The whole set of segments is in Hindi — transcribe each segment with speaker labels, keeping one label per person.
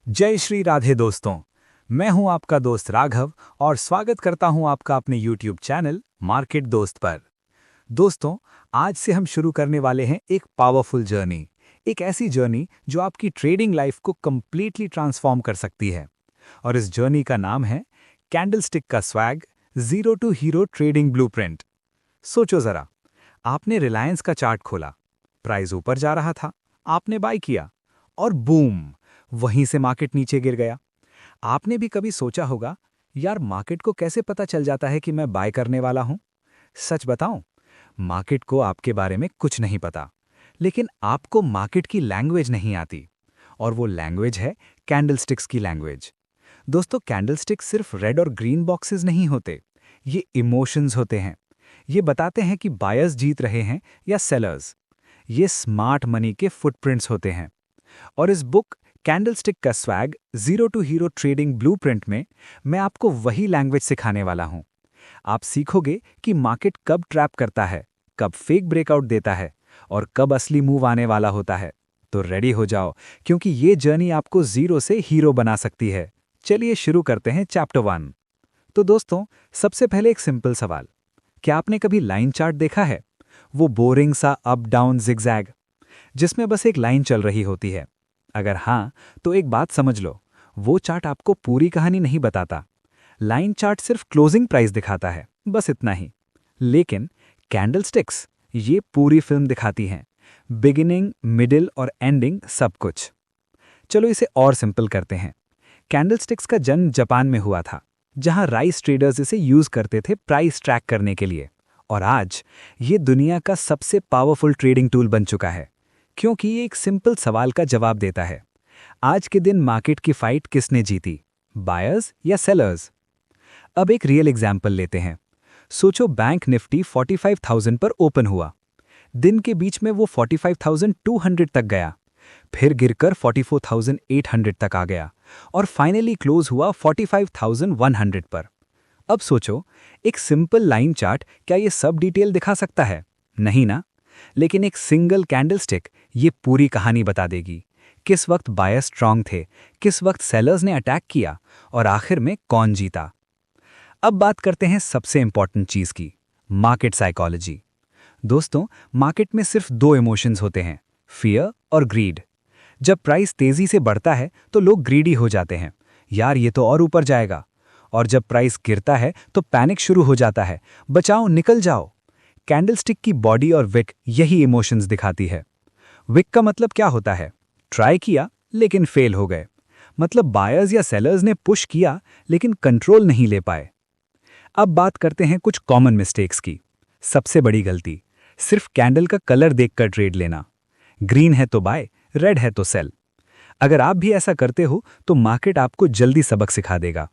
Speaker 1: जय श्री राधे दोस्तों। मैं हूं आपका दोस्त राघव और स्वागत करता हूं आपका अपने YouTube चैनल मार्केट दोस्त पर। दोस्तों, आज से हम शुरू करने वाले हैं एक पावरफुल जर्नी, एक ऐसी जर्नी जो आपकी ट्रेडिंग लाइफ को कंप्लीटली ट्रांसफॉर्म कर सकती है। और इस जर्नी का नाम है कैंडलस्टिक का swag, zero to hero trading blueprint. सोचो जरा, आपने रिलायंस का चार्ट खोला, प्राइस ऊपर जा रहा था, आपने बाय किया और बूम, वहीं से मार्केट नीचे गिर गया। आपने भी कभी सोचा होगा, यार मार्केट को कैसे पता चल जाता है कि मैं बाय करने वाला हूं? सच बताऊं, मार्केट को आपके बारे में कुछ नहीं पता, लेकिन आपको मार्केट की लैंग्वेज नहीं आती। और वो लैंग्वेज है कैंडलस्टिक्स की लैंग्वेज। दोस्तों, कैंडलस्टिक सिर्फ रेड और ग्रीन बॉक्सेस नहीं होते, ये इमोशंस होते हैं। ये बताते हैं कि बायर्स जीत रहे हैं या सेलर्स। ये स्मार्ट मनी के फुटप्रिंट्स होते हैं। और इस बुक कैंडलस्टिक का swag, zero to hero trading blueprint में मैं आपको वही लैंग्वेज सिखाने वाला हूं। आप सीखोगे कि मार्केट कब ट्रैप करता है, कब फेक ब्रेकआउट देता है और कब असली मूव आने वाला होता है। तो रेडी हो जाओ, क्योंकि ये जर्नी आपको जीरो से हीरो बना सकती है। चलिए शुरू करते हैं चैप्टर 1। तो दोस्तों, सबसे पहले एक सिंपल सवाल, क्या आपने कभी लाइन चार्ट देखा है? वो बोरिंग सा अप डाउन जिगजैग, जिसमें बस एक लाइन चल रही होती है। अगर हाँ, तो एक बात समझ लो, वो चार्ट आपको पूरी कहानी नहीं बताता। लाइन चार्ट सिर्फ क्लोजिंग प्राइस दिखाता है, बस इतना ही। लेकिन कैंडलस्टिक्स ये पूरी फिल्म दिखाती हैं, बिगिनिंग, मिडिल और एंडिंग, सब कुछ। चलो इसे और सिंपल करते हैं। कैंडलस्टिक्स का जन्म जापान में हुआ था, जहां राइस ट्रेडर्स इसे यूज करते थे प्राइस ट्रैक करने के लिए। और आज ये दुनिया का सबसे पावरफुल ट्रेडिंग टूल बन चुका है, क्योंकि ये एक सिंपल सवाल का जवाब देता है। आज के दिन मार्केट की फाइट किसने जीती, बायर्स या सेलर्स? अब एक रियल एग्जाम्पल लेते हैं। सोचो बैंक निफ्टी 45,000 पर ओपन हुआ। दिन के बीच में वो 45,200 तक गया, फिर गिरकर 44,800 तक आ गया और फाइनली क्लोज हुआ 45,100 पर। अब सोचो, एक सिंपल लाइन चार्ट क्या ये सब डिटेल दिखा सकता है? नहीं ना। लेकिन एक सिंगल कैंडलस्टिक ये पूरी कहानी बता देगी। किस वक्त बायर्स स्ट्रांग थे, किस वक्त सेलर्स ने अटैक किया और आखिर में कौन जीता। अब बात करते हैं सबसे इंपॉर्टेंट चीज की, मार्केट साइकोलॉजी। दोस्तों, मार्केट में सिर्फ दो इमोशंस होते हैं, फियर और ग्रीड। जब प्राइस तेजी से बढ़ता है तो लोग ग्रीडी हो जाते हैं, यार ये तो और ऊपर जाएगा। और जब प्राइस गिरता है तो पैनिक शुरू हो जाता है, बचाओ, निकल जाओ। कैंडलस्टिक की बॉडी और विक यही इमोशंस दिखाती है। विक का मतलब क्या होता है? ट्राई किया लेकिन फेल हो गए। मतलब बायर्स या सेलर्स ने पुश किया लेकिन कंट्रोल नहीं ले पाए। अब बात करते हैं कुछ कॉमन मिस्टेक्स की। सबसे बड़ी गलती, सिर्फ कैंडल का कलर देखकर ट्रेड लेना। ग्रीन है तो बाय, रेड है तो सेल। अगर आप भी ऐसा करते हो तो मार्केट आपको जल्दी सबक सिखा देगा।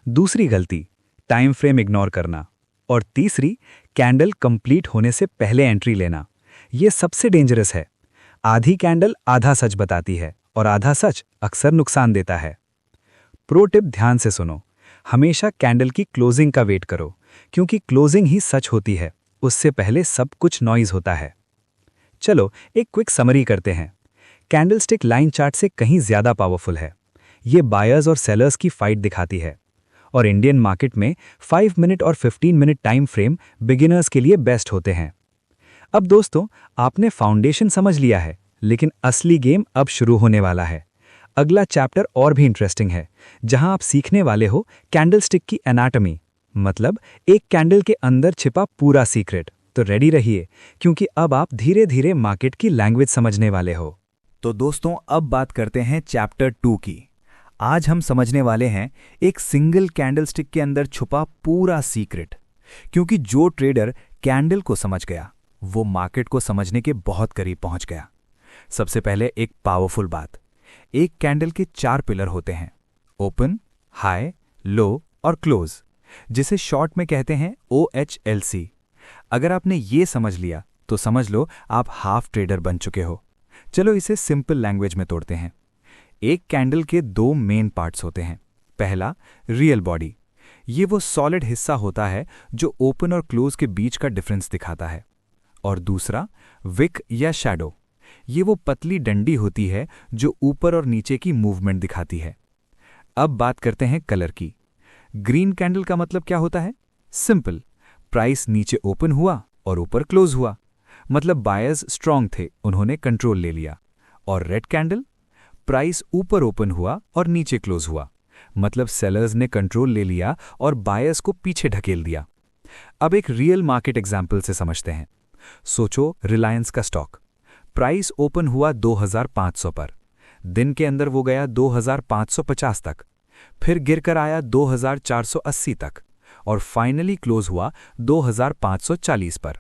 Speaker 1: दूसरी गलती, टाइम फ्रेम इग्नोर करना। और तीसरी, कैंडल कंप्लीट होने से पहले एंट्री लेना। यह सबसे डेंजरस है। आधी कैंडल आधा सच बताती है और आधा सच अक्सर नुकसान देता है। प्रो टिप ध्यान से सुनो, हमेशा कैंडल की क्लोजिंग का वेट करो, क्योंकि क्लोजिंग ही सच होती है, उससे पहले सब कुछ नॉइज होता है। चलो एक क्विक समरी करते हैं। कैंडलस्टिक लाइन चार्ट से कहीं ज्यादा पावरफुल है। ये बायर्स और सेलर्स की फाइट दिखाती है। और इंडियन मार्केट में 5 मिनट और 15 मिनट टाइम फ्रेम बिगिनर्स के लिए बेस्ट होते हैं। अब दोस्तों, आपने फाउंडेशन समझ लिया है, लेकिन असली गेम अब शुरू होने वाला है। अगला चैप्टर और भी इंटरेस्टिंग है, जहां आप सीखने वाले हो कैंडलस्टिक की एनाटॉमी, मतलब एक कैंडल के अंदर छिपा पूरा सीक्रेट। तो रेडी रहिए, क्योंकि अब आप धीरे धीरे मार्केट की लैंग्वेज समझने वाले हो। तो दोस्तों, अब बात करते हैं चैप्टर 2 की। आज हम समझने वाले हैं एक सिंगल कैंडलस्टिक के अंदर छुपा पूरा सीक्रेट। क्योंकि जो ट्रेडर कैंडल को समझ गया, वो मार्केट को समझने के बहुत करीब पहुंच गया। सबसे पहले एक पावरफुल बात, एक कैंडल के 4 पिलर होते हैं, ओपन, हाई, लो और क्लोज, जिसे शॉर्ट में कहते हैं OHLC। अगर आपने ये समझ लिया तो समझ लो आप हाफ ट्रेडर बन चुके हो। चलो इसे सिंपल लैंग्वेज में तोड़ते हैं। एक कैंडल के 2 मेन पार्ट्स होते हैं। पहला, रियल बॉडी। ये वो सॉलिड हिस्सा होता है जो ओपन और क्लोज के बीच का डिफरेंस दिखाता है। और दूसरा, विक या शैडो। ये वो पतली डंडी होती है जो ऊपर और नीचे की मूवमेंट दिखाती है। अब बात करते हैं कलर की। ग्रीन कैंडल का मतलब क्या होता है? सिंपल, प्राइस नीचे ओपन हुआ और ऊपर क्लोज हुआ, मतलब बायर्स स्ट्रांग थे, उन्होंने कंट्रोल ले लिया। और रेड कैंडल, प्राइस ऊपर ओपन हुआ और नीचे क्लोज हुआ, मतलब सेलर्स ने कंट्रोल ले लिया और बायर्स को पीछे ढकेल दिया। अब एक रियल मार्केट एग्जाम्पल से समझते हैं। सोचो रिलायंस का स्टॉक, प्राइस ओपन हुआ 2500 पर, दिन के अंदर वो गया 2550 तक, फिर गिरकर आया 2480 तक और फाइनली क्लोज हुआ 2540 पर।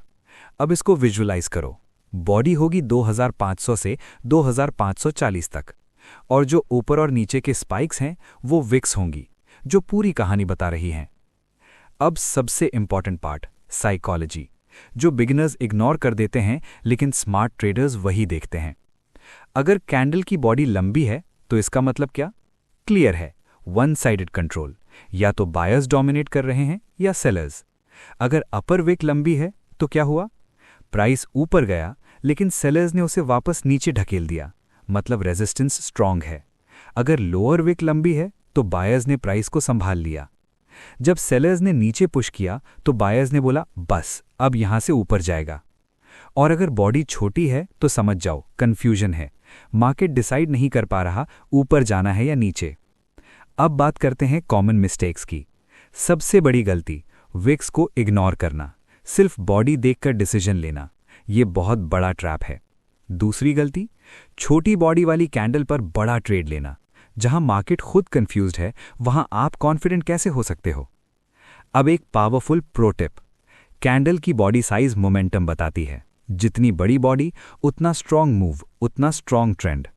Speaker 1: अब इसको विजुअलाइज करो, बॉडी होगी 2500 से 2540 तक, और जो ऊपर और नीचे के स्पाइक्स हैं वो विक्स होंगी जो पूरी कहानी बता रही हैं। अब सबसे इंपॉर्टेंट पार्ट, साइकोलॉजी, जो बिगिनर्स इग्नोर कर देते हैं लेकिन स्मार्ट ट्रेडर्स वही देखते हैं। अगर कैंडल की बॉडी लंबी है तो इसका मतलब क्या? क्लियर है, वन साइडेड कंट्रोल, या तो बायर्स डोमिनेट कर रहे हैं या सेलर्स। अगर अपर विक लंबी है तो क्या हुआ? प्राइस ऊपर गया लेकिन सेलर्स ने उसे वापस नीचे ढकेल दिया, मतलब रेजिस्टेंस स्ट्रांग है। अगर लोअर विक लंबी है तो बायर्स ने प्राइस को संभाल लिया। जब सेलर्स ने नीचे पुश किया तो बायर्स ने बोला बस अब यहां से ऊपर जाएगा। और अगर बॉडी छोटी है तो समझ जाओ कंफ्यूजन है, मार्केट डिसाइड नहीं कर पा रहा ऊपर जाना है या नीचे। अब बात करते हैं कॉमन मिस्टेक्स की। सबसे बड़ी गलती, विक्स को इग्नोर करना, सिर्फ बॉडी देखकर डिसीजन लेना, ये बहुत बड़ा ट्रैप है। दूसरी गलती, छोटी बॉडी वाली कैंडल पर बड़ा ट्रेड लेना। जहां मार्केट खुद कंफ्यूज्ड है वहां आप कॉन्फिडेंट कैसे हो सकते हो? अब एक पावरफुल प्रो टिप, कैंडल की बॉडी साइज मोमेंटम बताती है। जितनी बड़ी बॉडी उतना स्ट्रांग मूव, उतना स्ट्रांग ट्रेंड।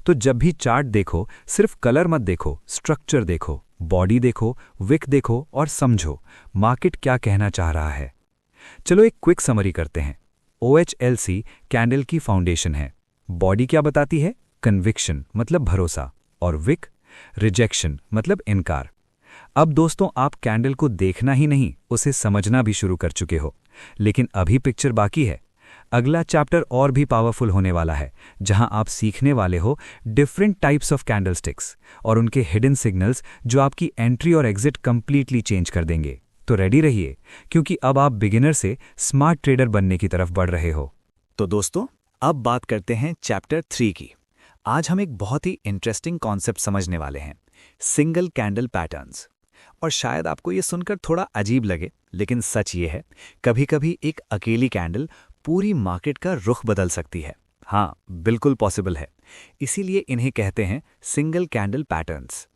Speaker 1: तो जब भी चार्ट देखो सिर्फ कलर मत देखो, स्ट्रक्चर देखो, बॉडी देखो, विक देखो और समझो मार्केट क्या कहना चाह रहा है। चलो एक क्विक समरी करते हैं। OHLC कैंडल की फाउंडेशन है। बॉडी क्या बताती है? कन्विक्शन मतलब भरोसा, और विक रिजेक्शन मतलब इनकार। अब दोस्तों आप कैंडल को देखना ही नहीं, उसे समझना भी शुरू कर चुके हो, लेकिन अभी पिक्चर बाकी है। अगला चैप्टर और भी पावरफुल होने वाला है, जहां आप सीखने वाले हो डिफरेंट टाइप्स ऑफ कैंडलस्टिक्स और उनके हिडन सिग्नल्स जो आपकी एंट्री और एग्जिट कंप्लीटली चेंज कर देंगे। तो रेडी रहिए, क्योंकि अब आप बिगिनर से स्मार्ट ट्रेडर बनने की तरफ बढ़ रहे हो। तो दोस्तों अब बात करते हैं चैप्टर 3 की। आज हम एक बहुत ही इंटरेस्टिंग कॉन्सेप्ट समझने वाले हैं, सिंगल कैंडल पैटर्न्स। और शायद आपको ये सुनकर थोड़ा अजीब लगे, लेकिन सच ये है, कभी कभी एक अकेली कैंडल पूरी मार्केट का रुख बदल सकती है। हाँ, बिल्कुल पॉसिबल है। इसीलिए इन्हें कहते हैं सिंगल कैंडल पैटर्न्स।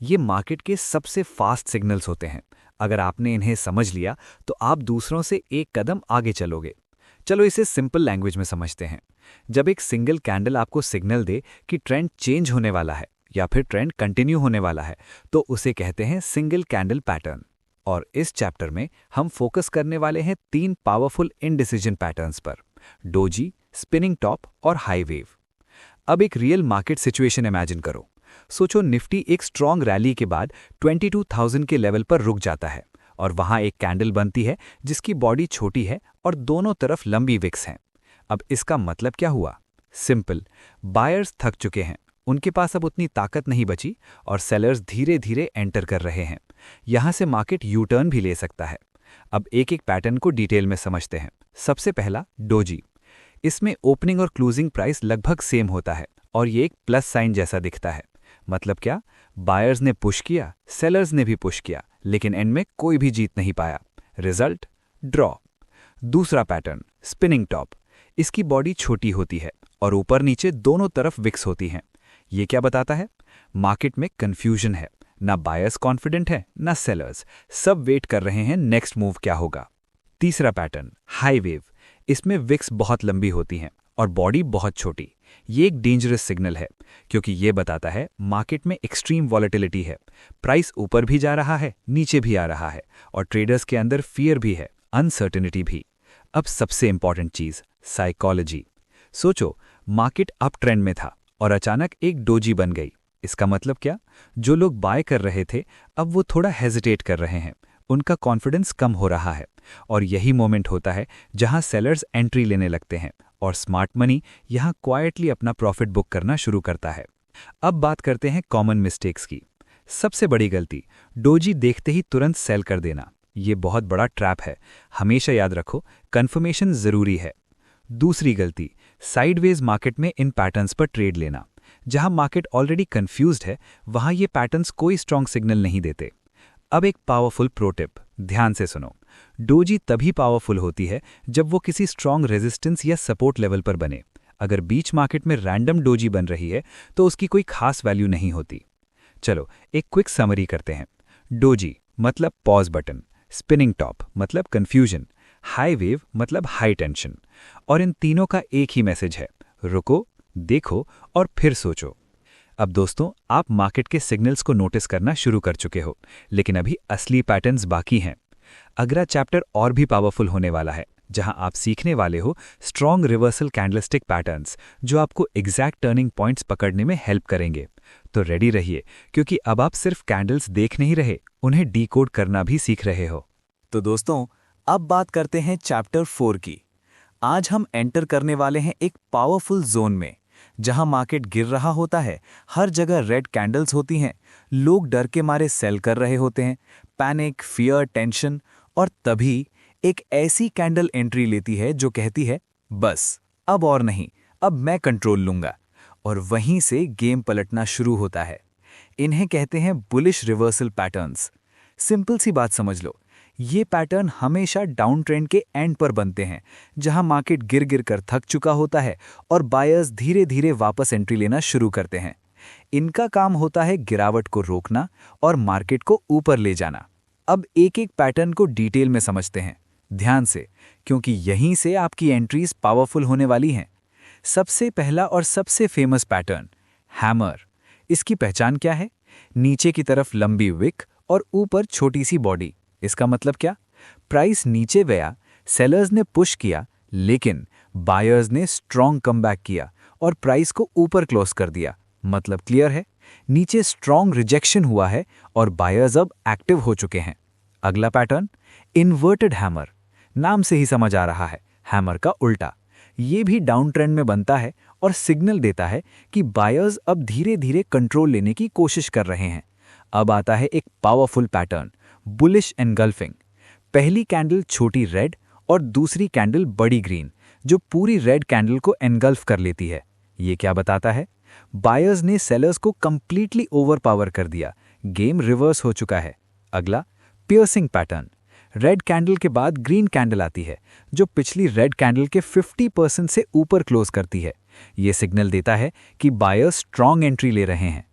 Speaker 1: ये मार्केट के सबसे फास्ट सिग्नल्स होते हैं। अगर आपने इन्हें समझ लिया तो आप दूसरों से एक कदम आगे चलोगे। चलो इसे सिंपल लैंग्वेज में समझते हैं। जब एक सिंगल कैंडल आपको सिग्नल दे कि ट्रेंड चेंज होने वाला है या फिर ट्रेंड कंटिन्यू होने वाला है, तो उसे कहते हैं सिंगल कैंडल पैटर्न। और इस चैप्टर में हम फोकस करने वाले हैं 3 पावरफुल इनडिसीजन पैटर्न्स पर, डोजी, स्पिनिंग टॉप और हाई वेव। अब एक रियल मार्केट सिचुएशन इमेजिन करो। सोचो निफ्टी एक स्ट्रॉन्ग रैली के बाद 22,000 के लेवल पर रुक जाता है और वहां एक कैंडल बनती है जिसकी बॉडी छोटी है और दोनों तरफ लंबी विक्स हैं। अब इसका मतलब क्या हुआ? सिंपल, बायर्स थक चुके हैं, उनके पास अब उतनी ताकत नहीं बची और सेलर्स धीरे धीरे एंटर कर रहे हैं। यहां से मार्केट यू टर्न भी ले सकता है। अब एक एक पैटर्न को डिटेल में समझते हैं। सबसे पहला डोजी। इसमें ओपनिंग और क्लोजिंग प्राइस लगभग सेम होता है और ये एक प्लस साइन जैसा दिखता है। मतलब क्या? बायर्स ने पुश किया, सेलर्स ने भी पुश किया, लेकिन एंड में कोई भी जीत नहीं पाया। Result draw. दूसरा पैटर्न स्पिनिंग टॉप। इसकी बॉडी छोटी होती है और ऊपर नीचे दोनों तरफ विक्स होती हैं। ये क्या बताता है? मार्केट में कंफ्यूजन है, ना बायर्स कॉन्फिडेंट है ना सेलर्स, सब वेट कर रहे हैं नेक्स्ट मूव क्या होगा। तीसरा पैटर्न हाई वेव। इसमें विक्स बहुत लंबी होती हैं और बॉडी बहुत छोटी। ये एक डेंजरस सिग्नल है क्योंकि ये बताता है मार्केट में एक्सट्रीम वॉलेटिलिटी है, प्राइस ऊपर भी जा रहा है, नीचे भी आ रहा है और ट्रेडर्स के अंदर फियर भी है, अनसर्टेनिटी भी। अब सबसे इंपॉर्टेंट चीज, साइकोलॉजी। सोचो मार्केट अप ट्रेंड में था और अचानक एक डोजी बन गई। इसका मतलब क्या? जो लोग बाय कर रहे थे अब वो थोड़ा हेजिटेट कर रहे हैं, उनका कॉन्फिडेंस कम हो रहा है और यही मोमेंट होता है जहां सेलर्स एंट्री लेने लगते हैं और स्मार्ट मनी यहाँ क्वाइटली अपना प्रॉफिट बुक करना शुरू करता है। अब बात करते हैं कॉमन मिस्टेक्स की। सबसे बड़ी गलती, डोजी देखते ही तुरंत सेल कर देना। ये बहुत बड़ा ट्रैप है, हमेशा याद रखो, कंफर्मेशन जरूरी है। दूसरी गलती, साइडवेज मार्केट में इन पैटर्न्स पर ट्रेड लेना। जहां मार्केट ऑलरेडी कंफ्यूज्ड है, वहां ये पैटर्न्स कोई स्ट्रॉन्ग सिग्नल नहीं देते। अब एक पावरफुल प्रो टिप, ध्यान से सुनो। डोजी तभी पावरफुल होती है जब वो किसी स्ट्रॉन्ग रेजिस्टेंस या सपोर्ट लेवल पर बने। अगर बीच मार्केट में रैंडम डोजी बन रही है तो उसकी कोई खास वैल्यू नहीं होती। चलो एक क्विक समरी करते हैं। डोजी मतलब पॉज बटन, स्पिनिंग टॉप मतलब कंफ्यूजन, हाई वेव मतलब हाई टेंशन। और इन तीनों का एक ही मैसेज है, रुको, देखो और फिर सोचो। अब दोस्तों, आप मार्केट के सिग्नल्स को नोटिस करना शुरू कर चुके हो, लेकिन अभी असली पैटर्न्स बाकी हैं। अगला चैप्टर और भी पावरफुल होने वाला है, जहां आप सीखने वाले हो स्ट्रॉन्ग रिवर्सल कैंडलस्टिक पैटर्न्स, जो आपको एग्जैक्ट टर्निंग पॉइंट्स पकड़ने में हेल्प करेंगे। तो रेडी रहिए, क्योंकि अब आप सिर्फ कैंडल्स देख नहीं रहे, उन्हें डीकोड करना भी सीख रहे हो।
Speaker 2: तो दोस्तों, अब बात करते हैं चैप्टर 4 की। आज हम एंटर करने वाले हैं एक पावरफुल जोन में, जहां मार्केट गिर रहा होता है, हर जगह रेड कैंडल्स होती हैं, लोग डर के मारे सेल कर रहे होते हैं, पैनिक, फियर, टेंशन, और तभी एक ऐसी कैंडल एंट्री लेती है जो कहती है, बस अब और नहीं, अब मैं कंट्रोल लूंगा। और वहीं से गेम पलटना शुरू होता है। इन्हें कहते हैं बुलिश रिवर्सल पैटर्न्स। सिंपल सी बात समझ लो, ये पैटर्न हमेशा डाउन ट्रेंड के एंड पर बनते हैं, जहां मार्केट गिर गिर कर थक चुका होता है और बायर्स धीरे धीरे वापस एंट्री लेना शुरू करते हैं। इनका काम होता है गिरावट को रोकना और मार्केट को ऊपर ले जाना। अब एक एक पैटर्न को डिटेल में समझते हैं, ध्यान से, क्योंकि यहीं से आपकी एंट्रीज पावरफुल होने वाली हैं। सबसे पहला और सबसे फेमस पैटर्न, हैमर। इसकी पहचान क्या है? नीचे की तरफ लंबी विक और ऊपर छोटी सी बॉडी। इसका मतलब क्या? प्राइस नीचे गया, सेलर्स ने पुश किया, लेकिन बायर्स ने स्ट्रॉन्ग कमबैक किया और प्राइस को ऊपर क्लोज कर दिया। मतलब क्लियर है, नीचे स्ट्रॉन्ग रिजेक्शन हुआ है और बायर्स अब एक्टिव हो चुके हैं। अगला पैटर्न, इन्वर्टेड हैमर। नाम से ही समझ आ रहा है, हैमर का उल्टा। ये भी डाउन ट्रेंड में बनता है और सिग्नल देता है कि बायर्स अब धीरे धीरे कंट्रोल लेने की कोशिश कर रहे हैं। अब आता है एक पावरफुल पैटर्न, बुलिश एनगल्फिंग। पहली कैंडल छोटी रेड और दूसरी कैंडल बड़ी ग्रीन, जो पूरी रेड कैंडल को एनगल्फ कर लेती है। ये क्या बताता है? बायर्स ने सेलर्स को कंप्लीटली ओवरपावर कर दिया, गेम रिवर्स हो चुका है। अगला, पियर्सिंग पैटर्न। रेड कैंडल के बाद ग्रीन कैंडल आती है, जो पिछली रेड कैंडल के 50% से ऊपर क्लोज करती है। ये सिग्नल देता है कि बायर्स स्ट्रॉन्ग एंट्री ले रहे हैं।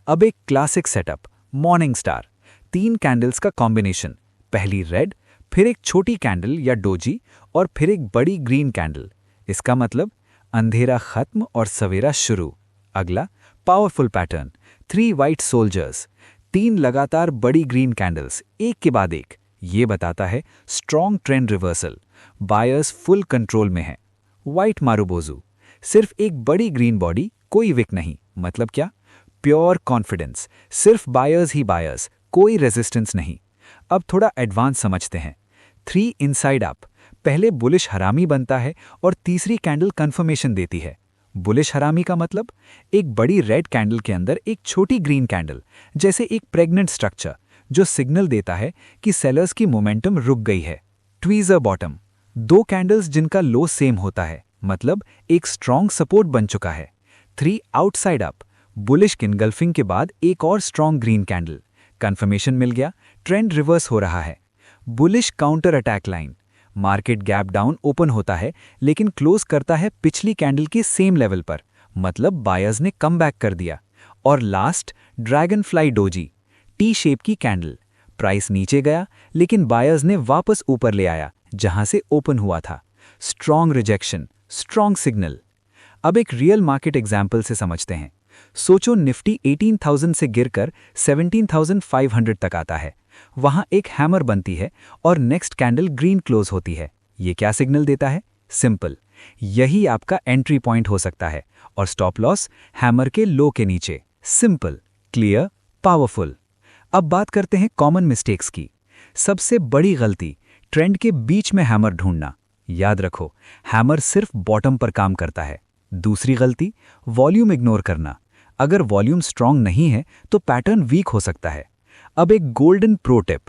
Speaker 2: अब एक classic setup, morning star. 3 candles का कॉम्बिनेशन, पहली रेड, फिर एक छोटी कैंडल या डोजी और फिर एक बड़ी ग्रीन कैंडल। इसका मतलब अंधेरा खत्म और सवेरा शुरू। अगला, पावरफुल पैटर्न, 3 वाइट सोल्जर्स। 3 लगातार बड़ी ग्रीन कैंडल्स, एक के बाद एक। ये बताता है strong trend reversal, buyers full control में है। व्हाइट मारुबोजू, सिर्फ एक बड़ी ग्रीन बॉडी, कोई विक नहीं। मतलब क्या? प्योर कॉन्फिडेंस, सिर्फ बायर्स ही बायर्स, कोई रेजिस्टेंस नहीं। अब थोड़ा एडवांस समझते हैं। 3 इनसाइड अप, पहले बुलिश हरामी बनता है और तीसरी कैंडल कंफर्मेशन देती है। बुलिश हरामी का मतलब एक बड़ी रेड कैंडल के अंदर एक छोटी ग्रीन कैंडल, जैसे एक प्रेग्नेंट स्ट्रक्चर, जो सिग्नल देता है कि सेलर्स की मोमेंटम रुक गई है। ट्वीजर बॉटम, 2 कैंडल्स जिनका लो सेम होता है, मतलब एक स्ट्रॉन्ग सपोर्ट बन चुका है। 3 आउटसाइड अप, बुलिश इनगल्फिंग के बाद एक और स्ट्रॉन्ग ग्रीन कैंडल, कंफर्मेशन मिल गया, ट्रेंड रिवर्स हो रहा है। Bullish counter attack line, market gap down open होता है लेकिन क्लोज करता है पिछली कैंडल के सेम लेवल पर, मतलब बायर्स ने कम बैक कर दिया। और last, dragon fly doji, T shape की कैंडल, प्राइस नीचे गया लेकिन बायर्स ने वापस ऊपर ले आया जहां से ओपन हुआ था। Strong rejection, strong signal. अब एक रियल मार्केट एग्जाम्पल से समझते हैं। सोचो निफ्टी 18,000 से गिरकर 17,500 तक आता है। वहां एक हैमर बनती है और नेक्स्ट कैंडल ग्रीन क्लोज होती है। ये क्या सिग्नल देता है? सिंपल, यही आपका एंट्री पॉइंट हो सकता है और स्टॉप लॉस हैमर के लो के नीचे। Simple, clear, powerful. अब बात करते हैं कॉमन मिस्टेक्स की। सबसे बड़ी गलती, ट्रेंड के बीच में हैमर ढूंढना। याद रखो, हैमर सिर्फ बॉटम पर काम करता है। दूसरी गलती, वॉल्यूम इग्नोर करना। अगर वॉल्यूम स्ट्रांग नहीं है तो पैटर्न वीक हो सकता है। अब एक गोल्डन प्रो टिप,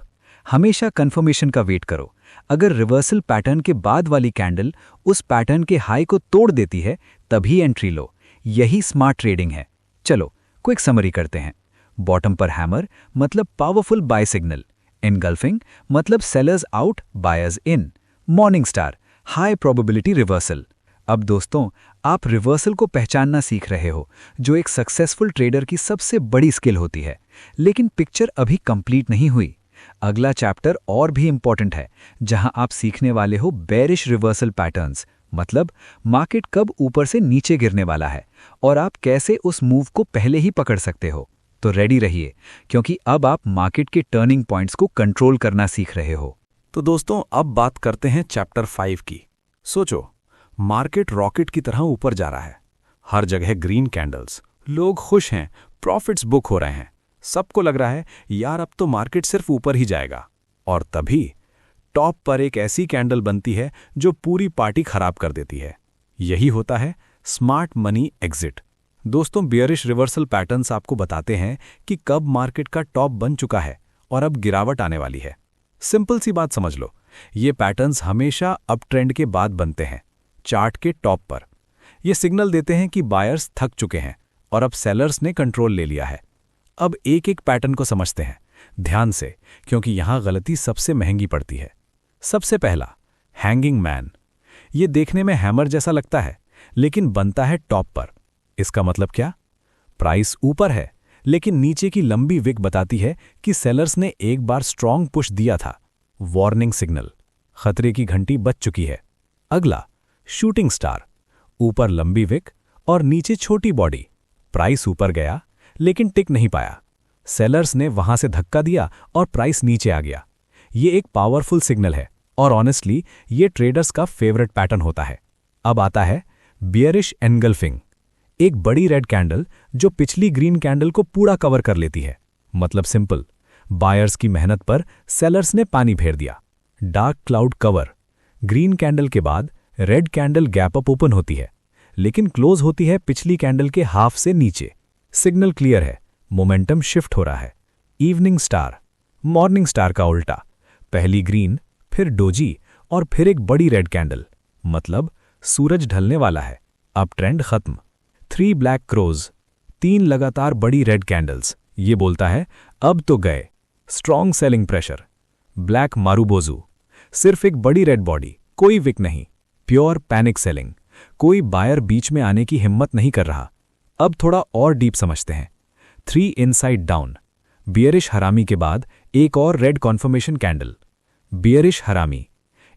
Speaker 2: हमेशा कंफर्मेशन का वेट करो। अगर रिवर्सल पैटर्न के बाद वाली कैंडल उस पैटर्न के हाई को तोड़ देती है तभी एंट्री लो। यही स्मार्ट ट्रेडिंग है। चलो क्विक समरी करते हैं। बॉटम पर हैमर मतलब पावरफुल बाय सिग्नल, एनगल्फिंग मतलब sellers out buyers in, morning star high probability reversal. अब दोस्तों, आप रिवर्सल को पहचानना सीख रहे हो, जो एक सक्सेसफुल ट्रेडर की सबसे बड़ी स्किल होती है। लेकिन पिक्चर अभी कंप्लीट नहीं हुई। अगला चैप्टर और भी इंपॉर्टेंट है, जहां आप सीखने वाले हो बेरिश रिवर्सल पैटर्न्स, मतलब मार्केट कब ऊपर से नीचे गिरने वाला है और आप कैसे उस मूव को पहले ही पकड़ सकते हो। तो रेडी रहिए, क्योंकि अब आप मार्केट के टर्निंग पॉइंट्स को कंट्रोल करना सीख रहे हो।
Speaker 3: तो दोस्तों, अब बात करते हैं चैप्टर 5 की। सोचो, मार्केट रॉकेट की तरह ऊपर जा रहा है, हर जगह ग्रीन कैंडल्स, लोग खुश हैं, प्रॉफिट्स बुक हो रहे हैं, सबको लग रहा है यार अब तो मार्केट सिर्फ ऊपर ही जाएगा। और तभी टॉप पर एक ऐसी कैंडल बनती है जो पूरी पार्टी खराब कर देती है। यही होता है स्मार्ट मनी एग्जिट। दोस्तों, बियरिश रिवर्सल पैटर्न्स आपको बताते हैं कि कब मार्केट का टॉप बन चुका है और अब गिरावट आने वाली है। सिंपल सी बात समझ लो, ये पैटर्न्स हमेशा अप ट्रेंड के बाद बनते हैं, चार्ट के टॉप पर। ये सिग्नल देते हैं कि बायर्स थक चुके हैं और अब सेलर्स ने कंट्रोल ले लिया है। अब एक एक पैटर्न को समझते हैं ध्यान से, क्योंकि यहां गलती सबसे महंगी पड़ती है। सबसे पहला, हैंगिंग मैन। ये देखने में हैमर जैसा लगता है, लेकिन बनता है टॉप पर। इसका मतलब क्या? प्राइस ऊपर है, लेकिन नीचे की लंबी विक बताती है कि सेलर्स ने एक बार स्ट्रांग पुश दिया था। वार्निंग सिग्नल, खतरे की घंटी बज चुकी है। अगला, शूटिंग स्टार। ऊपर लंबी विक और नीचे छोटी बॉडी। प्राइस ऊपर गया लेकिन टिक नहीं पाया। सेलर्स ने वहां से धक्का दिया और प्राइस नीचे आ गया। ये एक पावरफुल सिग्नल है और ऑनेस्टली ये ट्रेडर्स का फेवरेट पैटर्न होता है। अब आता है बियरिश एनगल्फिंग। एक बड़ी रेड कैंडल जो पिछली ग्रीन कैंडल को पूरा कवर कर लेती है। मतलब सिंपल, बायर्स की मेहनत पर सेलर्स ने पानी फेर दिया। Dark cloud cover. Green candle के बाद red candle gap up open होती है, लेकिन क्लोज होती है पिछली कैंडल के हाफ से नीचे। सिग्नल क्लियर है, मोमेंटम शिफ्ट हो रहा है। इवनिंग स्टार, मॉर्निंग स्टार का उल्टा। पहली ग्रीन, फिर डोजी और फिर एक बड़ी रेड कैंडल, मतलब सूरज ढलने वाला है, अब ट्रेंड खत्म। 3 ब्लैक क्रोज, 3 लगातार बड़ी रेड कैंडल्स, ये बोलता है अब तो गए। Strong selling pressure. Black marubozu, सिर्फ एक बड़ी रेड बॉडी, कोई विक नहीं, प्योर पैनिक सेलिंग। कोई बायर बीच में आने की हिम्मत नहीं कर रहा। अब थोड़ा और डीप समझते हैं। 3 इनसाइड डाउन। बियरिश हरामी के बाद एक और रेड कॉन्फर्मेशन कैंडल। बियरिश हरामी,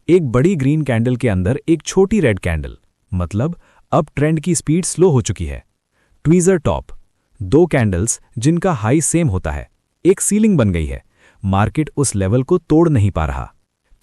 Speaker 3: एक बड़ी ग्रीन कैंडल के अंदर एक छोटी रेड कैंडल, मतलब अब ट्रेंड की स्पीड स्लो हो चुकी है। ट्वीजर टॉप, 2 कैंडल्स जिनका हाई सेम होता है, एक सीलिंग बन गई है, मार्केट उस लेवल को तोड़ नहीं पा रहा।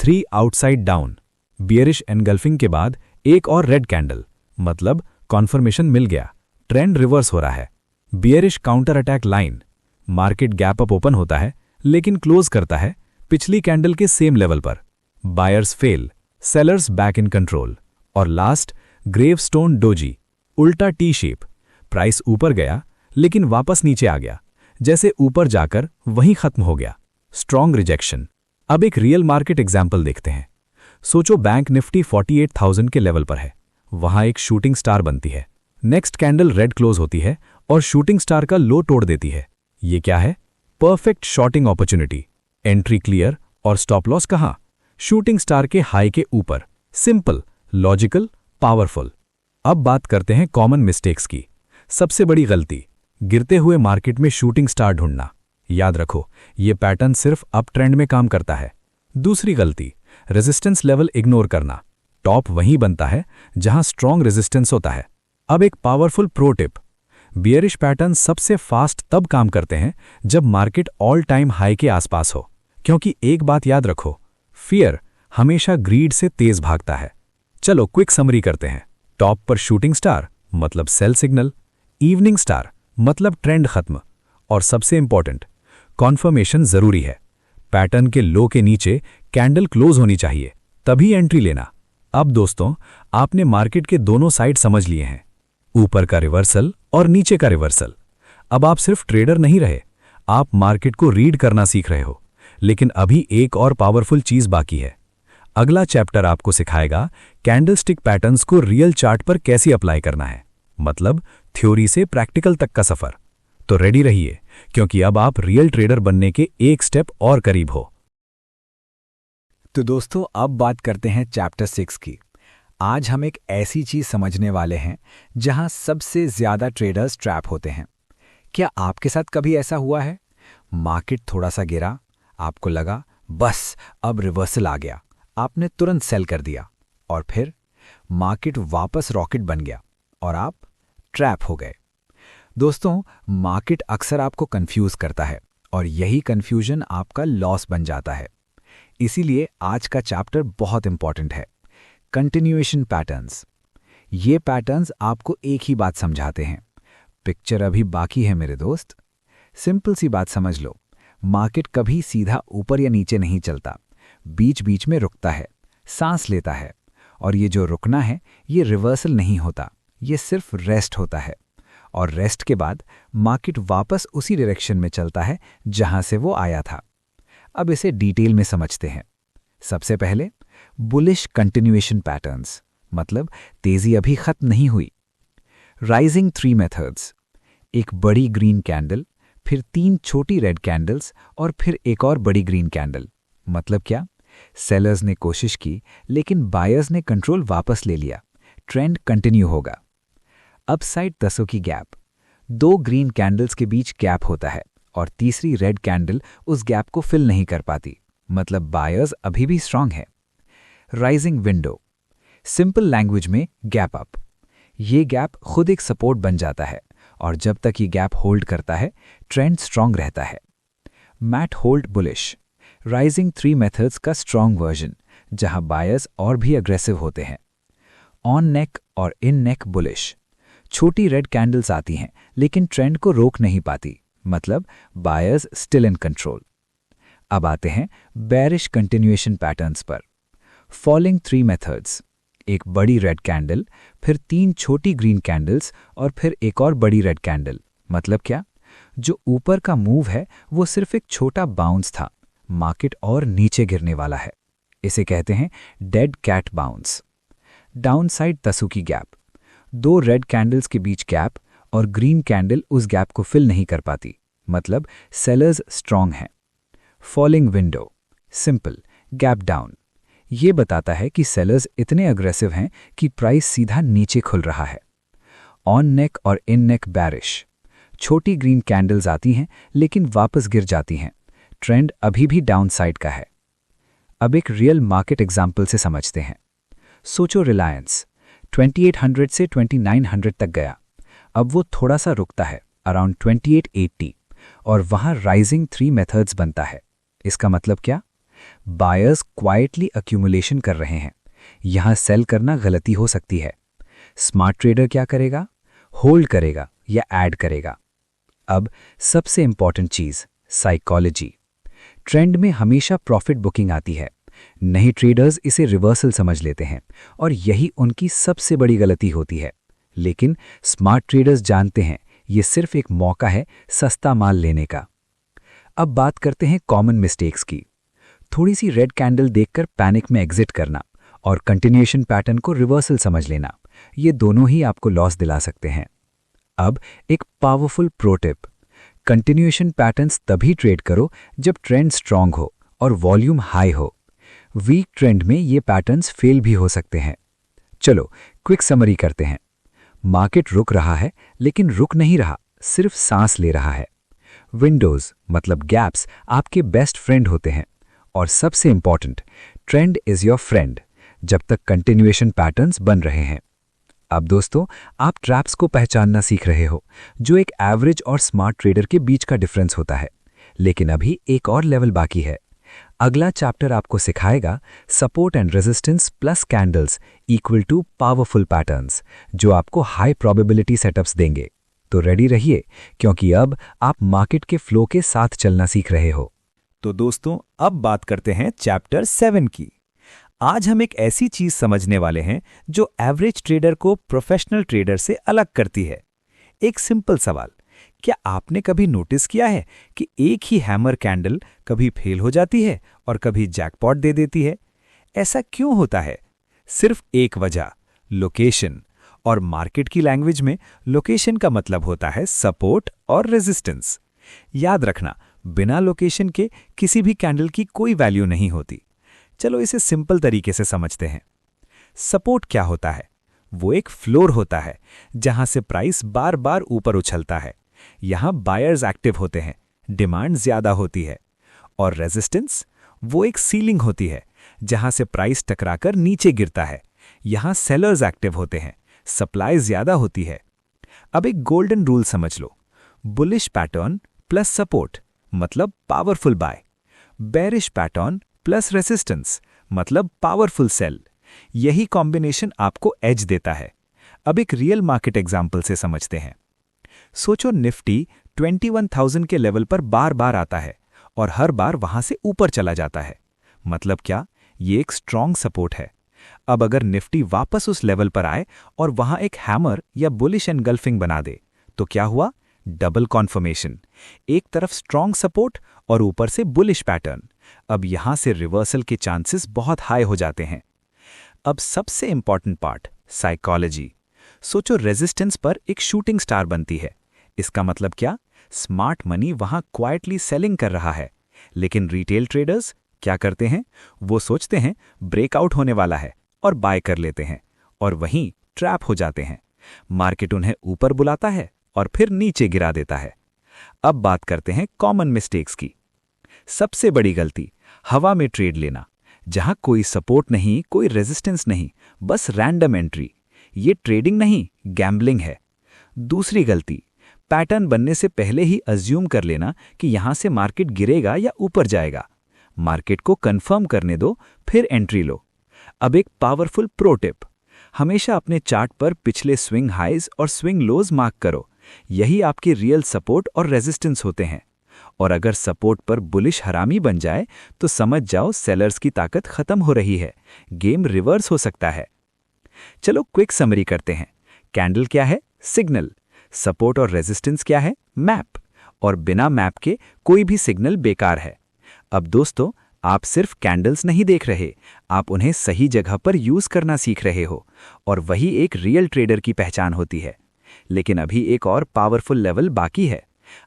Speaker 3: 3 आउटसाइड डाउन। बियरिश एनगल्फिंग के बाद एक और रेड कैंडल, मतलब कॉन्फर्मेशन मिल गया, ट्रेंड रिवर्स हो रहा है। Bearish counter attack line. Market gap up open होता है लेकिन क्लोज करता है पिछली कैंडल के सेम लेवल पर। Buyers fail, sellers back in control. और लास्ट, ग्रेवस्टोन डोजी, उल्टा टी शेप। प्राइस ऊपर गया लेकिन वापस नीचे आ गया, जैसे ऊपर जाकर वहीं खत्म हो गया। Strong rejection. अब एक रियल मार्केट एग्जाम्पल देखते हैं। सोचो बैंक निफ्टी 48,000 के लेवल पर है, वहां एक शूटिंग स्टार बनती है। नेक्स्ट कैंडल रेड क्लोज होती है और शूटिंग स्टार का लो तोड़ देती है। ये क्या है? Perfect shorting opportunity. Entry clear और स्टॉप लॉस कहां? शूटिंग स्टार के हाई के ऊपर। Simple, logical, powerful. अब बात करते हैं कॉमन मिस्टेक्स की। सबसे बड़ी गलती, गिरते हुए मार्केट में शूटिंग स्टार ढूंढना। याद रखो, ये पैटर्न सिर्फ अप ट्रेंड में काम करता है। दूसरी गलती, रेजिस्टेंस लेवल इग्नोर करना। टॉप वहीं बनता है जहां स्ट्रॉन्ग रेजिस्टेंस होता है। अब एक powerful pro tip, bearish pattern सबसे फास्ट तब काम करते हैं जब मार्केट ऑल टाइम हाई के आसपास हो, क्योंकि एक बात याद रखो, फियर हमेशा ग्रीड से तेज भागता है। चलो क्विक समरी करते हैं। टॉप पर शूटिंग स्टार मतलब सेल सिग्नल, इवनिंग स्टार मतलब ट्रेंड खत्म, और सबसे इंपॉर्टेंट, कॉन्फर्मेशन जरूरी है। पैटर्न के लो के नीचे कैंडल क्लोज होनी चाहिए, तभी एंट्री लेना। अब दोस्तों, आपने मार्केट के दोनों साइड समझ लिए हैं, ऊपर का रिवर्सल और नीचे का रिवर्सल। अब आप सिर्फ ट्रेडर नहीं रहे, आप मार्केट को रीड करना सीख रहे हो। लेकिन अभी एक और पावरफुल चीज बाकी है। अगला चैप्टर आपको सिखाएगा कैंडलस्टिक पैटर्न्स को रियल चार्ट पर कैसे अप्लाई करना है, मतलब थ्योरी से प्रैक्टिकल तक का सफर। तो रेडी रहिए, क्योंकि अब आप रियल ट्रेडर बनने के एक स्टेप और करीब हो।
Speaker 2: तो दोस्तों, अब बात करते हैं चैप्टर 6 की। आज हम एक ऐसी चीज समझने वाले हैं जहां सबसे ज्यादा ट्रेडर्स ट्रैप होते हैं। क्या आपके साथ कभी ऐसा हुआ है? मार्केट थोड़ा सा गिरा, आपको लगा बस अब रिवर्सल आ गया, आपने तुरंत सेल कर दिया, और फिर मार्केट वापस रॉकेट बन गया और आप ट्रैप हो गए। दोस्तों, मार्केट अक्सर आपको कंफ्यूज करता है और यही कंफ्यूजन आपका लॉस बन जाता है। इसीलिए आज का चैप्टर बहुत इंपॉर्टेंट है, कंटिन्यूएशन पैटर्न्स। ये पैटर्न्स आपको एक ही बात समझाते हैं, पिक्चर अभी बाकी है मेरे दोस्त। सिंपल सी बात समझ लो, मार्केट कभी सीधा ऊपर या नीचे नहीं चलता, बीच बीच में रुकता है, सांस लेता है। और ये जो रुकना है, ये रिवर्सल नहीं होता, ये सिर्फ रेस्ट होता है। और रेस्ट के बाद मार्केट वापस उसी डायरेक्शन में चलता है जहां से वो आया था। अब इसे डिटेल में समझते हैं। सबसे पहले बुलिश कंटिन्यूएशन पैटर्न्स, मतलब तेजी अभी खत्म नहीं हुई। राइजिंग 3 मेथड्स, एक बड़ी ग्रीन कैंडल, फिर 3 छोटी रेड कैंडल्स और फिर एक और बड़ी ग्रीन कैंडल। मतलब क्या? सेलर्स ने कोशिश की लेकिन बायर्स ने कंट्रोल वापस ले लिया, ट्रेंड कंटिन्यू होगा। अपसाइड 10 की गैप, 2 ग्रीन कैंडल्स के बीच गैप होता है और तीसरी रेड कैंडल उस गैप को फिल नहीं कर पाती, मतलब बायर्स अभी भी स्ट्रांग है। राइजिंग विंडो, सिंपल लैंग्वेज में गैप अप। ये गैप खुद एक सपोर्ट बन जाता है और जब तक ये गैप होल्ड करता है, ट्रेंड स्ट्रांग रहता है। Mat hold bullish, rising 3 methods का स्ट्रांग वर्जन, जहां बायर्स और भी अग्रेसिव होते हैं। ऑन नेक और इन नेक बुलिश, छोटी रेड कैंडल्स आती हैं लेकिन ट्रेंड को रोक नहीं पाती, मतलब बायर्स स्टिल इन कंट्रोल। अब आते हैं बेरिश कंटिन्यूएशन पैटर्न्स पर। फॉलिंग 3 मेथड्स, एक बड़ी रेड कैंडल, फिर 3 छोटी ग्रीन कैंडल्स और फिर एक और बड़ी रेड कैंडल। मतलब क्या? जो ऊपर का मूव है वो सिर्फ एक छोटा बाउंस था, मार्केट और नीचे गिरने वाला है। इसे कहते हैं डेड कैट बाउंस। डाउनसाइड 10 की गैप, 2 रेड कैंडल्स के बीच गैप और ग्रीन कैंडल उस गैप को फिल नहीं कर पाती, मतलब सेलर्स स्ट्रांग हैं। Falling window, simple gap down. ये बताता है कि सेलर्स इतने अग्रेसिव हैं कि प्राइस सीधा नीचे खुल रहा है। ऑन नेक और इन नेक बैरिश, छोटी ग्रीन कैंडल्स आती हैं लेकिन वापस गिर जाती हैं, ट्रेंड अभी भी डाउन साइड का है। अब एक रियल मार्केट एग्जाम्पल से समझते हैं। सोचो रिलायंस 2800 से 2900 तक गया, अब वो थोड़ा सा रुकता है अराउंड 2880 और वहां राइजिंग 3 मेथड्स बनता है। इसका मतलब क्या? बायर्स क्वाइटली अक्यूमुलेशन कर रहे हैं। यहां सेल करना गलती हो सकती है। स्मार्ट ट्रेडर क्या करेगा? होल्ड करेगा या ऐड करेगा। अब सबसे इंपॉर्टेंट चीज, साइकोलॉजी। ट्रेंड में हमेशा प्रॉफिट बुकिंग आती है। नए ट्रेडर्स इसे रिवर्सल समझ लेते हैं और यही उनकी सबसे बड़ी गलती होती है। लेकिन स्मार्ट ट्रेडर्स जानते हैं ये सिर्फ एक मौका है सस्ता माल लेने का। अब बात करते हैं कॉमन मिस्टेक्स की। थोड़ी सी रेड कैंडल देखकर पैनिक में एग्जिट करना और कंटिन्यूएशन पैटर्न को रिवर्सल समझ लेना, ये दोनों ही आपको लॉस दिला सकते हैं। अब एक powerful pro tip, continuation patterns तभी ट्रेड करो जब ट्रेंड स्ट्रांग हो और वॉल्यूम हाई हो। वीक ट्रेंड में ये पैटर्न्स फेल भी हो सकते हैं। चलो क्विक समरी करते हैं। मार्केट रुक रहा है लेकिन रुक नहीं रहा, सिर्फ सांस ले रहा है। विंडोज मतलब गैप्स आपके बेस्ट फ्रेंड होते हैं और सबसे important, trend is your friend जब तक कंटिन्यूएशन पैटर्न्स बन रहे हैं। अब दोस्तों, आप ट्रैप्स को पहचानना सीख रहे हो, जो एक एवरेज और स्मार्ट ट्रेडर के बीच का डिफरेंस होता है। लेकिन अभी एक और लेवल बाकी है। अगला चैप्टर आपको सिखाएगा support and resistance plus candles equal to powerful patterns, जो आपको हाई प्रोबेबिलिटी सेटअप्स देंगे। तो रेडी रहिए, क्योंकि अब आप मार्केट के फ्लो के साथ चलना सीख रहे हो।
Speaker 4: तो दोस्तों, अब बात करते हैं चैप्टर 7 की।
Speaker 2: आज हम एक ऐसी चीज समझने वाले हैं जो एवरेज ट्रेडर को प्रोफेशनल ट्रेडर से अलग करती है। एक सिंपल सवाल, क्या आपने कभी नोटिस किया है कि एक ही हैमर कैंडल कभी फेल हो जाती है और कभी जैकपॉट दे देती है? ऐसा क्यों होता है? सिर्फ एक वजह, लोकेशन। और मार्केट की लैंग्वेज में लोकेशन का मतलब होता है सपोर्ट और रेजिस्टेंस। याद रखना, बिना लोकेशन के किसी भी कैंडल की कोई वैल्यू नहीं होती। चलो इसे सिंपल तरीके से समझते हैं। सपोर्ट क्या होता है? वो एक फ्लोर होता है जहां से प्राइस बार बार ऊपर उछलता है। यहां बायर्स एक्टिव होते हैं, डिमांड ज्यादा होती है। और रेजिस्टेंस, वो एक सीलिंग होती है जहां से प्राइस टकराकर नीचे गिरता है। यहां सेलर्स एक्टिव होते हैं, सप्लाई ज्यादा होती है। अब एक गोल्डन रूल समझ लो, बुलिश पैटर्न प्लस सपोर्ट मतलब powerful buy, bearish pattern plus resistance मतलब पावरफुल सेल। यही कॉम्बिनेशन आपको एज देता है। अब एक रियल मार्केट एग्जाम्पल से समझते हैं। सोचो निफ्टी 21,000 के लेवल पर बार बार आता है और हर बार वहां से ऊपर चला जाता है। मतलब क्या? ये एक स्ट्रॉन्ग सपोर्ट है। अब अगर निफ्टी वापस उस लेवल पर आए और वहां एक हैमर या बुलिश एनगल्फिंग बना दे, तो क्या हुआ? Double conformation. एक तरफ स्ट्रॉन्ग सपोर्ट और ऊपर से बुलिश पैटर्न। अब यहां से रिवर्सल के चांसेस बहुत हाई हो जाते हैं। अब सबसे इंपॉर्टेंट पार्ट, साइकोलॉजी। सोचो रेजिस्टेंस पर एक शूटिंग स्टार बनती है। इसका मतलब क्या? स्मार्ट मनी वहां क्वाइटली सेलिंग कर रहा है। लेकिन रिटेल ट्रेडर्स क्या करते हैं? वो सोचते हैं ब्रेकआउट होने वाला है और बाय कर लेते हैं, और वहीं ट्रैप हो जाते हैं। मार्केट उन्हें ऊपर बुलाता है और फिर नीचे गिरा देता है। अब बात करते हैं कॉमन मिस्टेक्स की। सबसे बड़ी गलती, हवा में ट्रेड लेना, जहां कोई सपोर्ट नहीं, कोई रेजिस्टेंस नहीं, बस रैंडम एंट्री। ये ट्रेडिंग नहीं, गैम्बलिंग है। दूसरी गलती, पैटर्न बनने से पहले ही अज्यूम कर लेना कि यहां से मार्केट गिरेगा या ऊपर जाएगा। मार्केट को कंफर्म करने दो, फिर एंट्री लो। अब एक पावरफुल प्रो टिप, हमेशा अपने चार्ट पर पिछले स्विंग हाइज और स्विंग लोज मार्क करो। यही आपके रियल सपोर्ट और रेजिस्टेंस होते हैं। और अगर सपोर्ट पर बुलिश हरामी बन जाए तो समझ जाओ सेलर्स की ताकत खत्म हो रही है, गेम रिवर्स हो सकता है। चलो क्विक समरी करते हैं। कैंडल क्या है? सिग्नल। सपोर्ट और रेजिस्टेंस क्या है? मैप। और बिना मैप के कोई भी सिग्नल बेकार है। अब दोस्तों, आप सिर्फ कैंडल्स नहीं देख रहे, आप उन्हें सही जगह पर यूज करना सीख रहे हो, और वही एक रियल ट्रेडर की पहचान होती है। लेकिन अभी एक और पावरफुल लेवल बाकी है।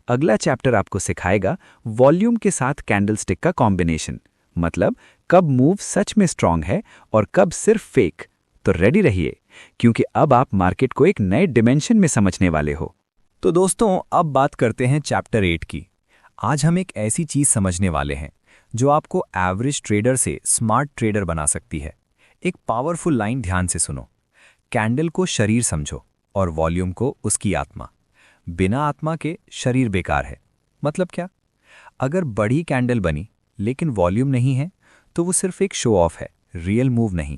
Speaker 2: अगला चैप्टर आपको सिखाएगा वॉल्यूम के साथ कैंडलस्टिक का कॉम्बिनेशन, मतलब कब मूव सच में स्ट्रांग है और कब सिर्फ फेक। तो रेडी रहिए, क्योंकि अब आप मार्केट को एक नए डिमेंशन में समझने वाले हो।
Speaker 1: तो दोस्तों, अब बात करते हैं चैप्टर 8 की। आज हम एक ऐसी चीज समझने वाले हैं जो आपको एवरेज ट्रेडर से स्मार्ट ट्रेडर बना सकती है। एक पावरफुल लाइन ध्यान से सुनो। कैंडल को शरीर समझो और वॉल्यूम को उसकी आत्मा। बिना आत्मा के शरीर बेकार है। मतलब क्या? अगर बड़ी कैंडल बनी लेकिन वॉल्यूम नहीं है तो वो सिर्फ एक शो ऑफ है, रियल मूव नहीं।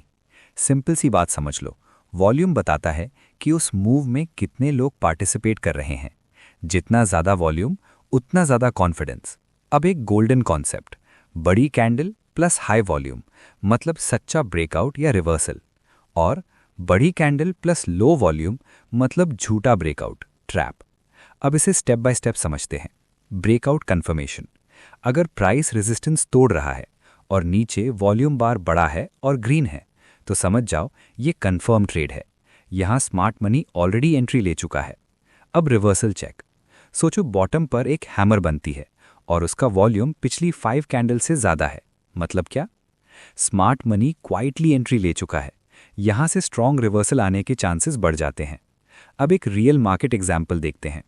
Speaker 1: सिंपल सी बात समझ लो, वॉल्यूम बताता है कि उस मूव में कितने लोग पार्टिसिपेट कर रहे हैं। जितना ज़्यादा वॉल्यूम उतना ज़्यादा कॉन्फिडेंस। अब एक गोल्डन कॉन्सेप्ट, बड़ी कैंडल प्लस हाई वॉल्यूम मतलब सच्चा ब्रेकआउट या रिवर्सल, और बड़ी कैंडल प्लस लो वॉल्यूम मतलब झूठा ब्रेकआउट, ट्रैप। अब इसे स्टेप बाय स्टेप समझते हैं। ब्रेकआउट कंफर्मेशन, अगर प्राइस रेजिस्टेंस तोड़ रहा है और नीचे वॉल्यूम बार बड़ा है और ग्रीन है, तो समझ जाओ ये कंफर्म ट्रेड है। यहां स्मार्ट मनी ऑलरेडी एंट्री ले चुका है। अब रिवर्सल चेक। सोचो बॉटम पर एक हैमर बनती है और उसका वॉल्यूम पिछली 5 कैंडल से ज्यादा है। मतलब क्या? स्मार्ट मनी क्वाइटली एंट्री ले चुका है। यहां से स्ट्रॉन्ग रिवर्सल आने के चांसेस बढ़ जाते हैं। अब एक रियल मार्केट एग्जाम्पल देखते हैं।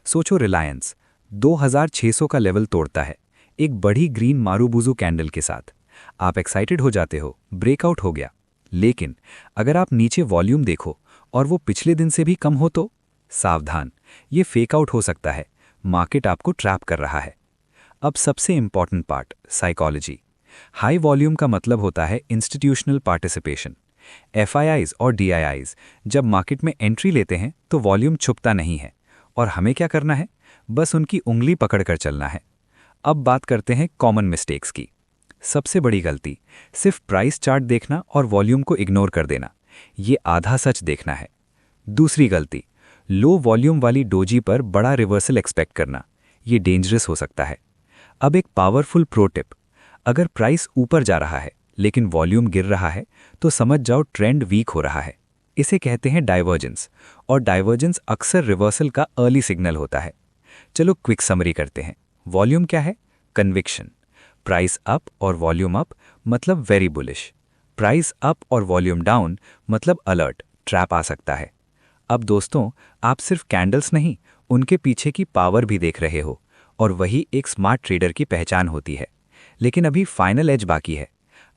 Speaker 1: सोचो रिलायंस 2600 का लेवल तोड़ता है एक बड़ी ग्रीन मारूबुजू कैंडल के साथ। आप एक्साइटेड हो जाते हो, ब्रेकआउट हो गया। लेकिन अगर आप नीचे वॉल्यूम देखो और वो पिछले दिन से भी कम हो तो सावधान, ये फेक आउट हो सकता है। मार्केट आपको ट्रैप कर रहा है। अब सबसे important part, psychology. High volume का मतलब होता है इंस्टीट्यूशनल पार्टिसिपेशन। FIIs और DIIs जब मार्केट में एंट्री लेते हैं तो वॉल्यूम छुपता नहीं है, और हमें क्या करना है? बस उनकी उंगली पकड़कर चलना है। अब बात करते हैं कॉमन मिस्टेक्स की।
Speaker 2: सबसे बड़ी गलती, सिर्फ प्राइस चार्ट देखना और वॉल्यूम को इग्नोर कर देना। ये आधा सच देखना है। दूसरी गलती, लो वॉल्यूम वाली डोजी पर बड़ा रिवर्सल एक्सपेक्ट करना। ये डेंजरस हो सकता है। अब एक पावरफुल प्रो टिप, अगर प्राइस ऊपर जा रहा है लेकिन वॉल्यूम गिर रहा है तो समझ जाओ ट्रेंड वीक हो रहा है। इसे कहते हैं डाइवर्जेंस, और डाइवर्जेंस अक्सर रिवर्सल का अर्ली सिग्नल होता है। चलो क्विक समरी करते हैं। वॉल्यूम क्या है? कन्विक्शन। प्राइस अप और वॉल्यूम अप मतलब वेरी बुलिश। प्राइस अप और वॉल्यूम डाउन मतलब अलर्ट, ट्रैप आ सकता है। अब दोस्तों, आप सिर्फ कैंडल्स नहीं, उनके पीछे की पावर भी देख रहे हो, और वही एक स्मार्ट ट्रेडर की पहचान होती है। लेकिन अभी फाइनल एज बाकी है।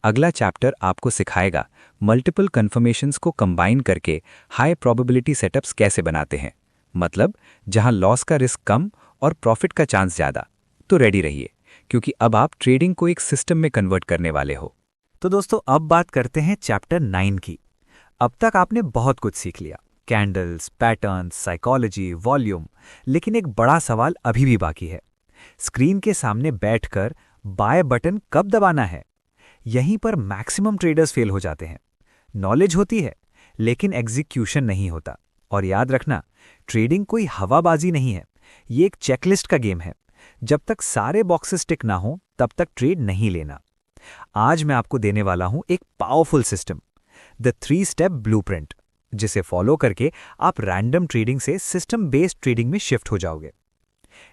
Speaker 2: अगला चैप्टर आपको सिखाएगा मल्टीपल कन्फर्मेशंस को कंबाइन करके हाई प्रोबेबिलिटी सेटअप्स कैसे बनाते हैं, मतलब जहां लॉस का रिस्क कम और प्रॉफिट का चांस ज़्यादा। तो रेडी रहिए, क्योंकि अब आप ट्रेडिंग को एक सिस्टम में कन्वर्ट करने वाले हो।
Speaker 4: तो दोस्तों, अब बात करते हैं चैप्टर 9 की। अब तक आपने बहुत कुछ सीख लिया, कैंडल्स, पैटर्न्स, साइकोलॉजी, वॉल्यूम। लेकिन एक बड़ा सवाल अभी भी बाकी है। स्क्रीन के सामने बैठकर बाय बटन कब दबाना है? यहीं पर मैक्सिमम ट्रेडर्स फेल हो जाते हैं। नॉलेज होती है लेकिन एग्जीक्यूशन नहीं होता। और याद रखना, ट्रेडिंग कोई हवाबाजी नहीं है, ये एक चेकलिस्ट का गेम है। जब तक सारे बॉक्सेस टिक ना हो तब तक ट्रेड नहीं लेना। आज मैं आपको देने वाला हूं एक powerful system, the 3 step blueprint, जिसे फॉलो करके आप रैंडम ट्रेडिंग से सिस्टम बेस्ड ट्रेडिंग में शिफ्ट हो जाओगे।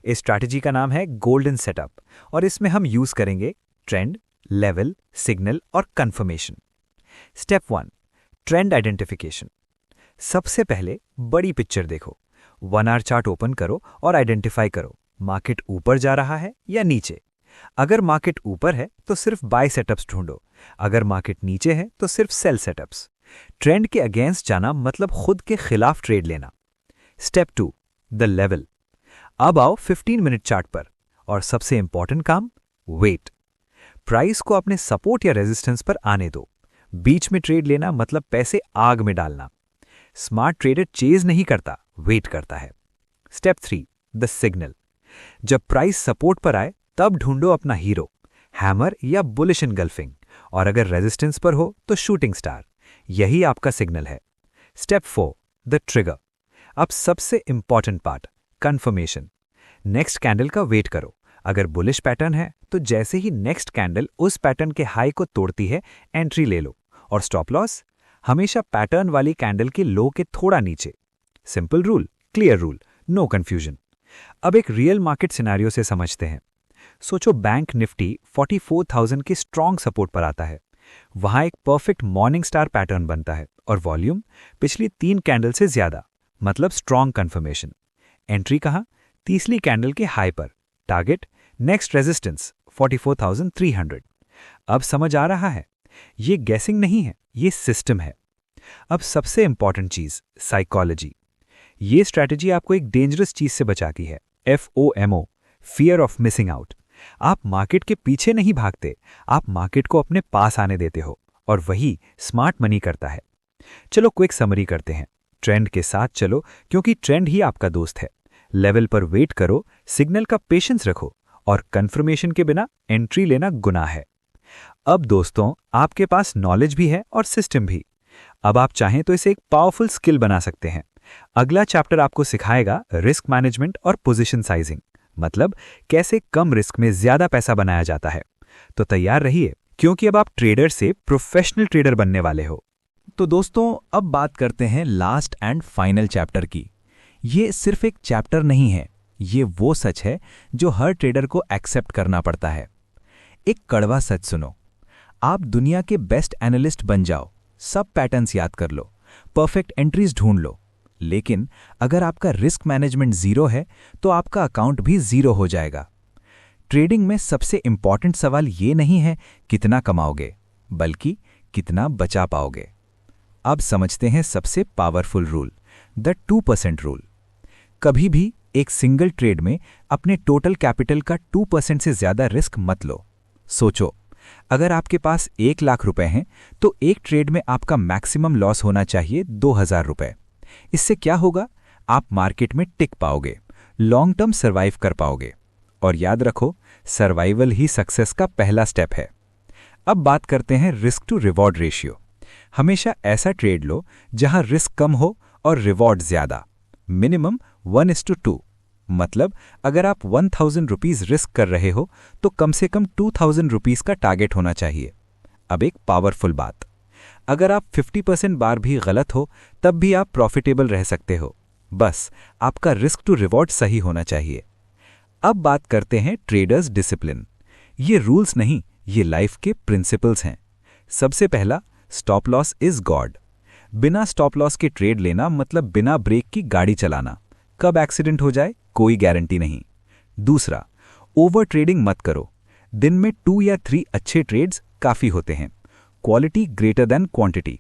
Speaker 4: इस स्ट्रैटेजी का नाम है गोल्डन सेटअप, और इसमें हम यूज करेंगे ट्रेंड, लेवल, सिग्नल और कंफर्मेशन। Step 1, trend identification. सबसे पहले बड़ी पिक्चर देखो, 1 आवर चार्ट ओपन करो और आइडेंटिफाई करो मार्केट ऊपर जा रहा है या नीचे। अगर मार्केट ऊपर है तो सिर्फ बाय सेटअप्स ढूंढो, अगर मार्केट नीचे है तो सिर्फ सेल सेटअप्स। ट्रेंड के अगेंस्ट जाना मतलब खुद के खिलाफ ट्रेड लेना। Step 2, the level. अब आओ 15 मिनट चार्ट पर, और सबसे इंपॉर्टेंट काम, वेट। प्राइस को अपने सपोर्ट या रेजिस्टेंस पर आने दो। बीच में ट्रेड लेना मतलब पैसे आग में डालना। स्मार्ट ट्रेडर चेज नहीं करता, वेट करता है। Step 3, the signal. जब प्राइस सपोर्ट पर आए तब ढूंढो अपना हीरो, हैमर या बुलिश एनगल्फिंग, और अगर रेजिस्टेंस पर हो तो शूटिंग स्टार। यही आपका सिग्नल है। Step 4, the trigger. अब सबसे important part, confirmation. Next candle का वेट करो। अगर बुलिश पैटर्न है तो जैसे ही नेक्स्ट कैंडल उस पैटर्न के हाई को तोड़ती है, एंट्री ले लो। और स्टॉप लॉस हमेशा पैटर्न वाली कैंडल के लो के थोड़ा नीचे। Simple rule, clear rule, no confusion. अब एक रियल मार्केट सिनेरियो से समझते हैं। सोचो बैंक निफ्टी 44,000 के स्ट्रॉन्ग सपोर्ट पर आता है। वहां एक परफेक्ट मॉर्निंग स्टार पैटर्न बनता है और वॉल्यूम पिछली 3 कैंडल से ज्यादा, मतलब स्ट्रॉन्ग कंफर्मेशन। एंट्री कहां? तीसरी कैंडल के हाई पर। Target next resistance 44,300। अब समझ आ रहा है? ये गैसिंग नहीं है, ये सिस्टम है। अब सबसे इंपॉर्टेंट चीज, साइकोलॉजी। ये स्ट्रैटेजी आपको एक डेंजरस चीज से बचाती है, FOMO, fear of missing out. आप मार्केट के पीछे नहीं भागते, आप मार्केट को अपने पास आने देते हो, और वही स्मार्ट मनी करता है। चलो क्विक समरी करते हैं। ट्रेंड के साथ चलो, क्योंकि ट्रेंड ही आपका दोस्त है। लेवल पर वेट करो, सिग्नल का पेशेंस रखो, और कंफर्मेशन के बिना एंट्री लेना गुनाह है। अब दोस्तों, आपके पास नॉलेज भी है और सिस्टम भी। अब आप चाहें तो इसे एक पावरफुल स्किल बना सकते हैं। अगला चैप्टर आपको सिखाएगा रिस्क मैनेजमेंट और पोजीशन साइजिंग, मतलब कैसे कम रिस्क में ज्यादा पैसा बनाया जाता है। तो तैयार रहिए, क्योंकि अब आप ट्रेडर से प्रोफेशनल ट्रेडर बनने वाले हो।
Speaker 2: तो दोस्तों, अब बात करते हैं लास्ट एंड फाइनल चैप्टर की। ये सिर्फ एक चैप्टर नहीं है, ये वो सच है जो हर ट्रेडर को एक्सेप्ट करना पड़ता है। एक कड़वा सच सुनो, आप दुनिया के बेस्ट एनालिस्ट बन जाओ, सब पैटर्न्स याद कर लो, परफेक्ट एंट्रीज ढूंढ लो, लेकिन अगर आपका रिस्क मैनेजमेंट जीरो है तो आपका अकाउंट भी जीरो हो जाएगा। ट्रेडिंग में सबसे इंपॉर्टेंट सवाल ये नहीं है कितना कमाओगे, बल्कि कितना बचा पाओगे। अब समझते हैं सबसे पावरफुल रूल, द 2% रूल। कभी भी एक सिंगल ट्रेड में अपने टोटल कैपिटल का 2% से ज्यादा रिस्क मत लो। सोचो, अगर आपके पास 1 लाख रुपए हैं तो एक ट्रेड में आपका मैक्सिमम लॉस होना चाहिए 2,000 रुपए। इससे क्या होगा? आप मार्केट में टिक पाओगे, लॉन्ग टर्म सर्वाइव कर पाओगे। और याद रखो, सर्वाइवल ही सक्सेस का पहला स्टेप है।
Speaker 3: अब बात करते हैं रिस्क टू रिवॉर्ड रेशियो। हमेशा ऐसा ट्रेड लो जहां रिस्क कम हो और रिवॉर्ड ज्यादा। मिनिमम 1:2। मतलब अगर आप 1000 रुपीज रिस्क कर रहे हो तो कम से कम 2000 रुपीज का टारगेट होना चाहिए। अब एक पावरफुल बात, अगर आप 50% बार भी गलत हो तब भी आप प्रॉफिटेबल रह सकते हो। बस आपका रिस्क टू रिवॉर्ड सही होना चाहिए। अब बात करते हैं ट्रेडर्स डिसिप्लिन। ये रूल्स नहीं, ये लाइफ के प्रिंसिपल्स हैं। सबसे पहला, स्टॉप लॉस इज गॉड। बिना स्टॉप लॉस के ट्रेड लेना मतलब बिना ब्रेक की गाड़ी चलाना। कब एक्सीडेंट हो जाए कोई गारंटी नहीं। दूसरा, ओवर ट्रेडिंग मत करो। दिन में 2 या 3 अच्छे ट्रेड्स काफी होते हैं। Quality greater than quantity.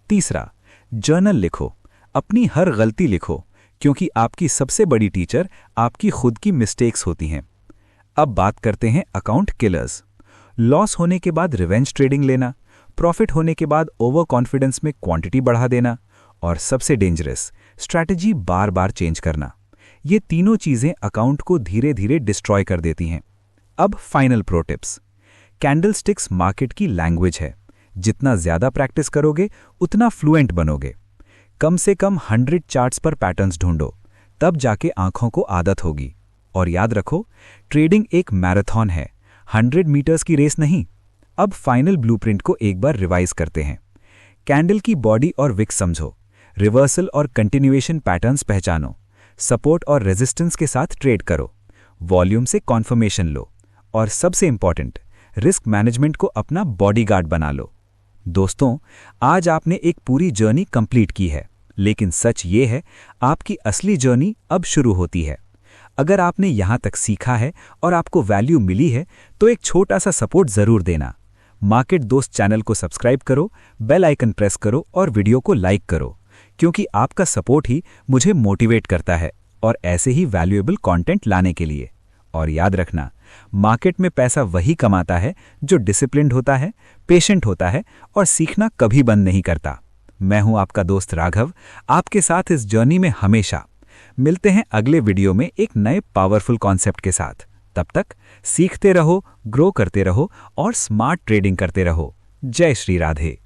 Speaker 3: तीसरा, जर्नल लिखो, अपनी हर गलती लिखो, क्योंकि आपकी सबसे बड़ी टीचर आपकी खुद की मिस्टेक्स होती हैं। अब बात करते हैं अकाउंट किलर्स। लॉस होने के बाद रिवेंज ट्रेडिंग लेना, प्रॉफिट होने के बाद ओवर कॉन्फिडेंस में क्वांटिटी बढ़ा देना, और सबसे डेंजरस, स्ट्रैटेजी बार बार चेंज करना। ये तीनों चीजें अकाउंट को धीरे धीरे डिस्ट्रॉय कर देती हैं। अब final pro tips. Candlesticks market की लैंग्वेज है। जितना ज्यादा प्रैक्टिस करोगे उतना फ्लुएंट बनोगे। कम से कम 100 चार्ट्स पर पैटर्न्स ढूंढो, तब जाके आंखों को आदत होगी। और याद रखो, ट्रेडिंग एक मैराथन है, 100 मीटर्स की रेस नहीं। अब फाइनल ब्लूप्रिंट को एक बार रिवाइज करते हैं। कैंडल की बॉडी और विक समझो, रिवर्सल और कंटिन्यूएशन पैटर्न्स पहचानो, सपोर्ट और रेजिस्टेंस के साथ ट्रेड करो, वॉल्यूम से कॉन्फर्मेशन लो, और सबसे इंपॉर्टेंट, रिस्क मैनेजमेंट को अपना बॉडीगार्ड बना लो। दोस्तों, आज आपने एक पूरी जर्नी कंप्लीट की है, लेकिन सच ये है, आपकी असली जर्नी अब शुरू होती है। अगर आपने यहां तक सीखा है और आपको वैल्यू मिली है तो एक छोटा सा सपोर्ट जरूर देना। मार्केट दोस्त चैनल को सब्सक्राइब करो, बेल आइकन प्रेस करो और वीडियो को लाइक करो, क्योंकि आपका सपोर्ट ही मुझे मोटिवेट करता है और ऐसे ही वैल्यूएबल कंटेंट लाने के लिए। और याद रखना, मार्केट में पैसा वही कमाता है जो डिसिप्लिन्ड होता है, पेशेंट होता है और सीखना कभी बंद नहीं करता। मैं हूं आपका दोस्त राघव, आपके साथ इस जर्नी में हमेशा। मिलते हैं अगले वीडियो में एक नए पावरफुल कॉन्सेप्ट के साथ। तब तक सीखते रहो, ग्रो करते रहो और स्मार्ट ट्रेडिंग करते रहो। जय श्री राधे।